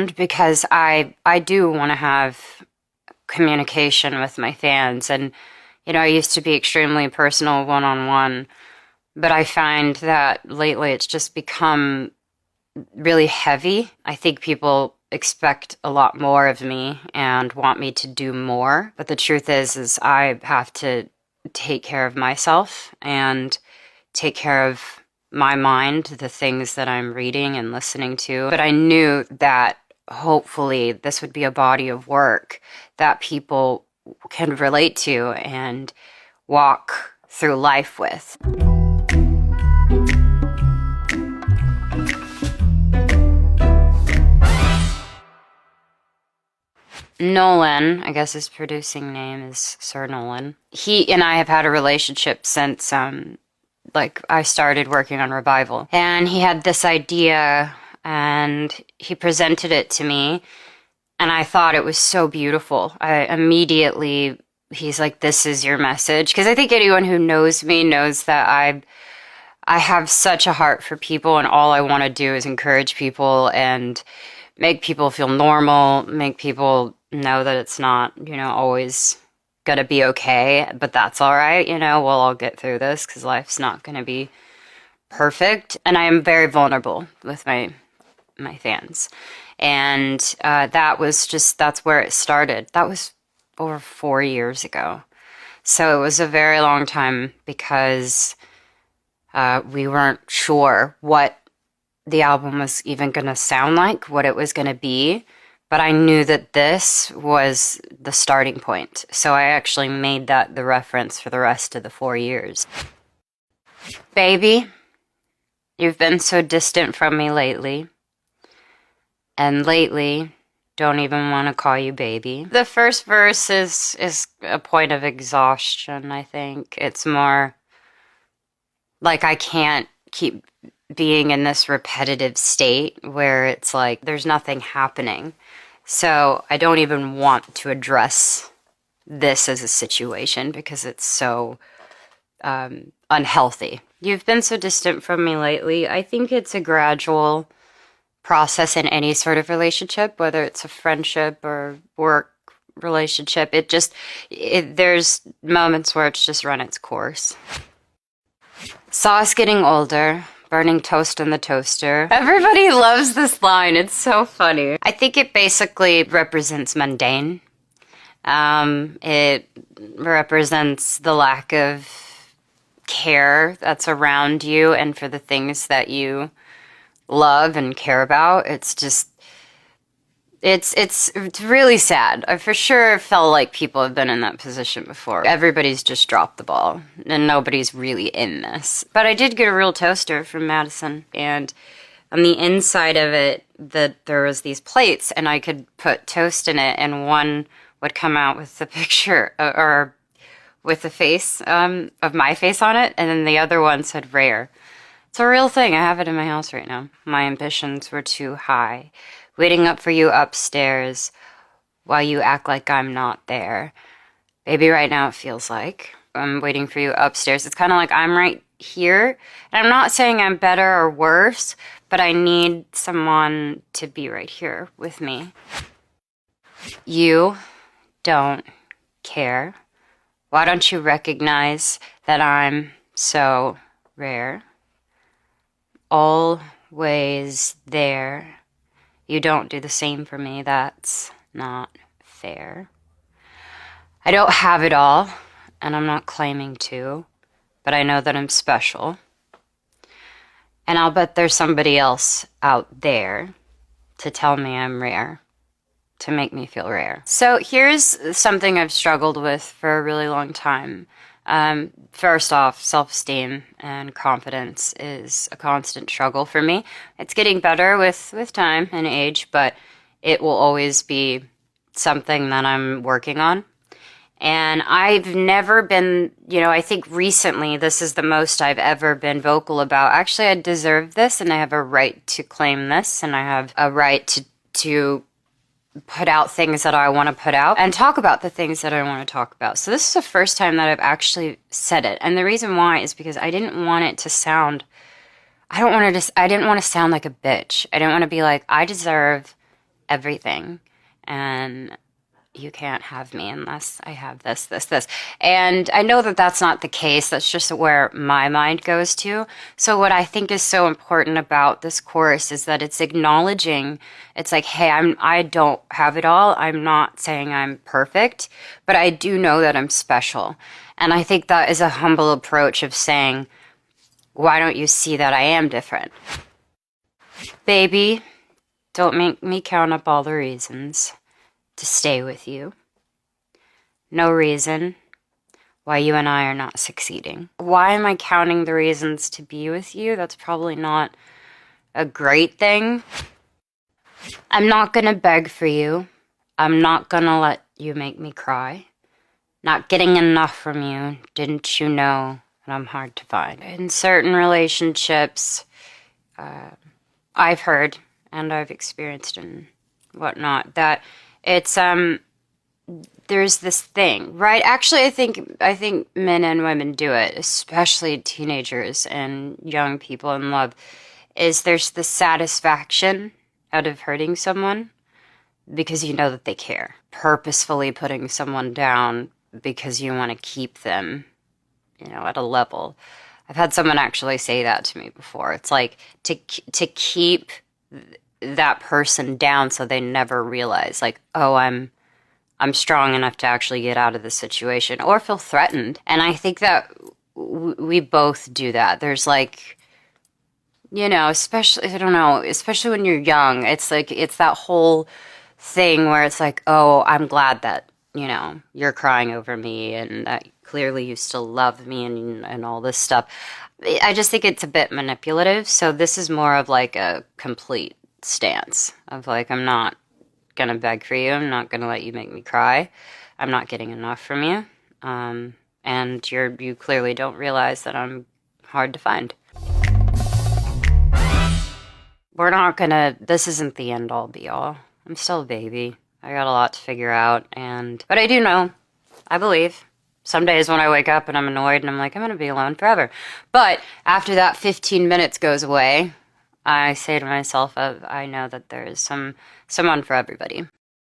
because I do want to have communication with my fans. And, I used to be extremely personal one-on-one, but I find that lately it's just become really heavy. I think people expect a lot more of me and want me to do more. But the truth is I have to take care of myself and take care of my mind, the things that I'm reading and listening to. But I knew that hopefully this would be a body of work that people can relate to and walk through life with. Nolan, I guess his producing name is Sir Nolan. He and I have had a relationship since I started working on Revival. And he had this idea and he presented it to me and I thought it was so beautiful. He's like, this is your message. Because I think anyone who knows me knows that I have such a heart for people and all I want to do is encourage people and make people feel normal, make people know that it's not, always gonna be okay, but that's all right, we'll all get through this because life's not gonna be perfect. And I am very vulnerable with my fans. And that's where it started. That was over 4 years ago. So it was a very long time because we weren't sure what the album was even going to sound like, what it was going to be. But I knew that this was the starting point. So I actually made that the reference for the rest of the 4 years. Baby, you've been so distant from me lately. And lately, don't even want to call you baby. The first verse is a point of exhaustion, I think. It's more like I can't keep being in this repetitive state where it's like there's nothing happening. So I don't even want to address this as a situation because it's so unhealthy. You've been so distant from me lately. I think it's a gradual process in any sort of relationship, whether it's a friendship or work relationship. There's moments where it's just run its course. Saw us getting older, burning toast in the toaster. Everybody loves this line. It's so funny. I think it basically represents mundane. It represents the lack of care that's around you and for the things that you love and care about. It's really sad. I for sure felt like people have been in that position before. Everybody's just dropped the ball and nobody's really in this. But I did get a real toaster from Madison, and on the inside of it there was these plates and I could put toast in it and one would come out with the picture or with the face of my face on it, and then the other one said rare. It's a real thing. I have it in my house right now. My ambitions were too high. Waiting up for you upstairs while you act like I'm not there. Baby, right now it feels like I'm waiting for you upstairs. It's kind of like I'm right here. And I'm not saying I'm better or worse, but I need someone to be right here with me. You don't care. Why don't you recognize that I'm so rare? Always there. You don't do the same for me. That's not fair. I don't have it all, and I'm not claiming to, but I know that I'm special. And I'll bet there's somebody else out there to tell me I'm rare, to make me feel rare. So here's something I've struggled with for a really long time. First off, self-esteem and confidence is a constant struggle for me. It's getting better with time and age, but it will always be something that I'm working on. And I've never been, I think recently this is the most I've ever been vocal about. Actually, I deserve this and I have a right to claim this and I have a right to put out things that I want to put out and talk about the things that I want to talk about. So this is the first time that I've actually said it. And the reason why is because I didn't want it to sound, I didn't want to sound like a bitch. I didn't want to be like, I deserve everything. And you can't have me unless I have this, this, this. And I know that that's not the case. That's just where my mind goes to. So what I think is so important about this chorus is that it's acknowledging, it's like, hey, I don't have it all. I'm not saying I'm perfect, but I do know that I'm special. And I think that is a humble approach of saying, why don't you see that I am different? Baby, don't make me count up all the reasons to stay with you. No reason why you and I are not succeeding. Why am I counting the reasons to be with you? That's probably not a great thing. I'm not gonna beg for you. I'm not gonna let you make me cry. Not getting enough from you. Didn't you know that I'm hard to find? In certain relationships, I've heard and I've experienced and whatnot that it's there's this thing, right? Actually, I think men and women do it, especially teenagers and young people in love, is there's the satisfaction out of hurting someone because you know that they care. Purposefully putting someone down because you want to keep them, at a level. I've had someone actually say that to me before. It's like to keep that person down so they never realize, like, oh, I'm strong enough to actually get out of this situation or feel threatened. And I think that we both do that. There's like, especially, I don't know, especially when you're young, it's like, it's that whole thing where it's like, oh, I'm glad that, you're crying over me and that clearly you still love me and all this stuff. I just think it's a bit manipulative. So this is more of like a complete stance of like, I'm not gonna beg for you. I'm not gonna let you make me cry. I'm not getting enough from you. And you clearly don't realize that I'm hard to find. This isn't the end all be all. I'm still a baby. I got a lot to figure out, but I do know, I believe, some days when I wake up and I'm annoyed and I'm like, I'm gonna be alone forever. But after that 15 minutes goes away, I say to myself, I know that there is someone for everybody.